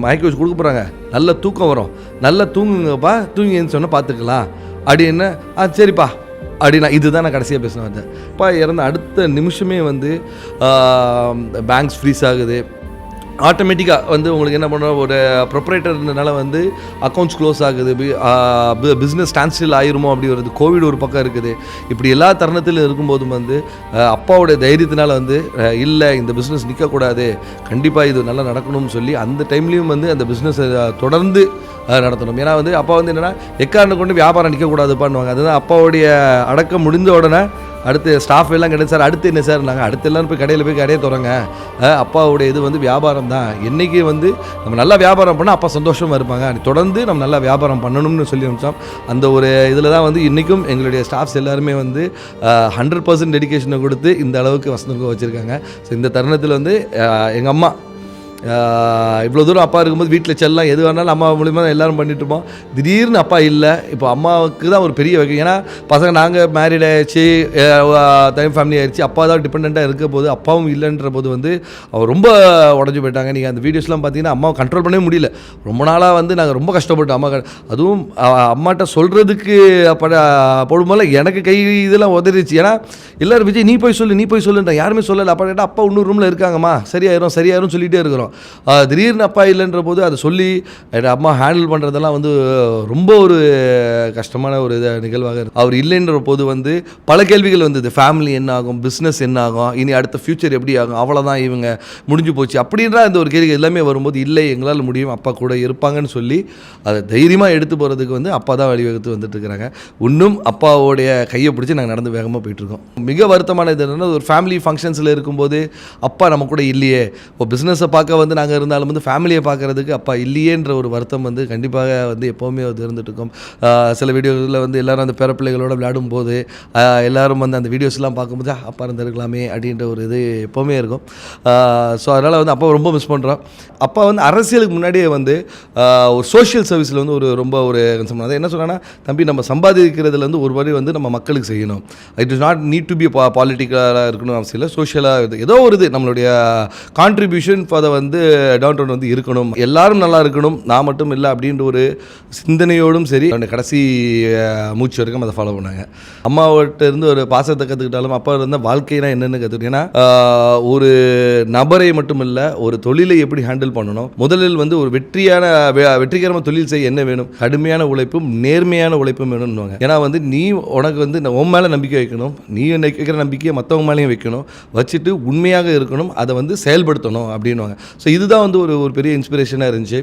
மயக்க வச்சு கொடுக்க போகிறாங்க, நல்ல தூக்கம் வரும், நல்லா தூங்குங்கப்பா, தூங்கின்னு சொன்னால் பார்த்துக்கலாம் அப்படின்னு. சரிப்பா அப்படின்னா இதுதான் நான் கடைசியாக பேசினேன். வந்து அப்பா இறந்த அடுத்த நிமிஷமே வந்து பேங்க்ஸ் ஃப்ரீஸ் ஆகுது. ஆட்டோமேட்டிக்காக வந்து உங்களுக்கு என்ன பண்ணுறோம், ஒரு ப்ரொப்ரேட்டர்னால வந்து அக்கௌண்ட்ஸ் க்ளோஸ் ஆகுது, பிஸ்னஸ் ஸ்டாண்ட்ஸ்டில் ஆயிருமோ அப்படி வருது, கோவிட் ஒரு பக்கம் இருக்குது. இப்படி எல்லா தருணத்திலும் இருக்கும்போதும் வந்து அப்பாவோடைய தைரியத்தினால வந்து இல்லை இந்த பிஸ்னஸ் நிற்கக்கூடாது, கண்டிப்பாக இது நல்லா நடக்கணும்னு சொல்லி அந்த டைம்லேயும் வந்து அந்த பிஸ்னஸை தொடர்ந்து நடத்தணும். ஏன்னா வந்து அப்பா வந்து என்னென்னா எக்காரணம் கொண்டு வியாபாரம் நிற்கக்கூடாதுப்பான்னுவாங்க. அதுதான் அப்பாவுடைய அடக்கம் முடிந்த உடனே அடுத்து ஸ்டாஃப் எல்லாம் கிடையாது சார், அடுத்து என்ன சார், நாங்கள் அடுத்து எல்லோரும் போய் கடையில் போய் கடையை தொடங்க, அப்பாவுடைய இது வந்து வியாபாரம் தான், என்றைக்கு வந்து நம்ம நல்லா வியாபாரம் பண்ணால் அப்பா சந்தோஷமாக இருப்பாங்க, தொடர்ந்து நம்ம நல்லா வியாபாரம் பண்ணணும்னு சொல்லி அனுப்பிச்சோம். அந்த ஒரு இதில் தான் வந்து இன்றைக்கும் எங்களுடைய ஸ்டாஃப்ஸ் எல்லாருமே வந்து 100% டெடிக்கேஷனை கொடுத்து இந்த அளவுக்கு வசந்தம் வச்சுருக்காங்க. ஸோ இந்த தருணத்தில் வந்து எங்கள் அம்மா இவ்வளோ தூரம் அப்பா இருக்கும்போது வீட்டில் செல்லாம் எது வேணாலும் அம்மா மூலிமா தான் எல்லோரும் பண்ணிட்டுருப்போம். திடீர்னு அப்பா இல்லை, இப்போ அம்மாவுக்கு தான் ஒரு பெரிய வகை. ஏன்னா பசங்க நாங்கள் மேரிட் ஆகிடுச்சு, தனி ஃபேமிலி ஆகிடுச்சு, அப்பா தான் டிபெண்ட்டாக இருக்க போது, அப்பாவும் இல்லைன்ற போது வந்து அவர் ரொம்ப உடஞ்சி போயிட்டாங்க. நீங்கள் அந்த வீடியோஸ்லாம் பார்த்தீங்கன்னா அம்மாவை கண்ட்ரோல் பண்ணவே முடியல. ரொம்ப நாளாக வந்து நாங்கள் ரொம்ப கஷ்டப்பட்டோம். அம்மா அதுவும் அம்மாட்ட சொல்கிறதுக்கு போடும்போது எனக்கு கை இதெல்லாம் உதறிச்சு. ஏன்னா எல்லோரும் விஜய் நீ போய் சொல்லுன்ற யாருமே சொல்லலை. அப்பா கேட்டால் அப்பா இன்னொரு ரூமில் இருக்காங்கம்மா, சரியாயிரும் சொல்லிகிட்டே இருக்கிறோம். திடீர்னு அப்பா இல்லைன்ற போது அதை சொல்லி அம்மா ஹேண்டில் பண்ணுறதெல்லாம் வந்து ரொம்ப ஒரு கஷ்டமான ஒரு நிகழ்வாக இருக்குது. அவர் இல்லைன்ற போது வந்து பல கேள்விகள் வந்தது. ஃபேமிலி என்ன ஆகும், பிஸ்னஸ் என்ன ஆகும், இனி அடுத்த ஃப்யூச்சர் எப்படி ஆகும், அவ்வளோதான் இவங்க முடிஞ்சு போச்சு அப்படின்ற அந்த ஒரு கேள்வி எல்லாமே வரும்போது இல்லை எங்களால் முடியும், அப்பா கூட இருப்பாங்கன்னு சொல்லி அதை தைரியமாக எடுத்து போகிறதுக்கு வந்து அப்பா தான் வழிவகுத்து வந்துட்டு இருக்கிறாங்க. இன்னும் அப்பாவோடைய கையை பிடிச்சி நாங்கள் நடந்து வேகமாக போயிட்டுருக்கோம். மிக வருத்தமான இது என்னென்னா, ஒரு ஃபேமிலி ஃபங்க்ஷன்ஸில் இருக்கும்போது அப்பா நம்ம கூட இல்லையே, இப்போ பிஸ்னஸை பார்க்க வந்து நாங்கள் இருந்தாலும் வந்து ஃபேமிலியை பார்க்குறதுக்கு அப்பா இல்லையேன்ற ஒரு வருத்தம் வந்து கண்டிப்பாக வந்து எப்போவுமே வந்து இருந்துட்டு இருக்கோம். சில வீடியோவில் வந்து எல்லோரும் அந்த பேரப்பிள்ளைகளோடு விளையாடும் போது எல்லோரும் வந்து அந்த வீடியோஸ்லாம் பார்க்கும்போது அப்பா இருந்திருக்கலாமே அப்படின்ற ஒரு இது எப்போவுமே இருக்கும். ஸோ அதனால் வந்து அப்பா ரொம்ப மிஸ் பண்ணுறோம். அப்பா வந்து அரசியலுக்கு முன்னாடியே வந்து ஒரு சோஷியல் சர்வீஸில் வந்து ஒரு ரொம்ப ஒரு அதை என்ன சொன்னாங்கன்னா, தம்பி நம்ம சம்பாதிக்கிறதுல வந்து ஒரு வழி வந்து நம்ம மக்களுக்கு செய்யணும், it is not need to be பாலிட்டிக்கலாக இருக்கணும் அவசியம் இல்லை, சோஷியலாக ஏதோ ஒரு இது நம்மளுடைய கான்ட்ரிபியூஷன் ஃபார் த வந்து டவுன் டவுன் வந்து இருக்கணும், எல்லாரும் நல்லா இருக்கணும், நான் மட்டும் இல்லை அப்படின்ற ஒரு சிந்தனையோடும் சரி கடைசி மூச்சு வரைக்கும் அதை ஃபாலோ பண்ணாங்க. அம்மாவிட்ட இருந்து ஒரு பாசத்தை கற்றுக்கிட்டாலும் அப்பா இருந்த வாழ்க்கைனா என்னென்னு கற்றுக்கிட்டேன். ஏன்னா ஒரு நபரை மட்டும் இல்லை, ஒரு தொழிலை எப்படி ஹேண்டில் பண்ணணும், முதலில் வந்து ஒரு வெற்றிகரமாக தொழில் செய்ய என்ன வேணும், கடுமையான உழைப்பும் நேர்மையான உழைப்பும் வேணும்னுவாங்க. ஏன்னா வந்து நீ உனக்கு வந்து உன் மேலே நம்பிக்கை வைக்கணும், நீ வைக்கிற நம்பிக்கையை மற்றவங்க மேலேயும் வைக்கணும், வச்சுட்டு உண்மையாக இருக்கணும், அதை வந்து செயல்படுத்தணும் அப்படின்வாங்க. ஸோ இதுதான் வந்து ஒரு பெரிய இன்ஸ்பிரேஷனாக இருந்துச்சு.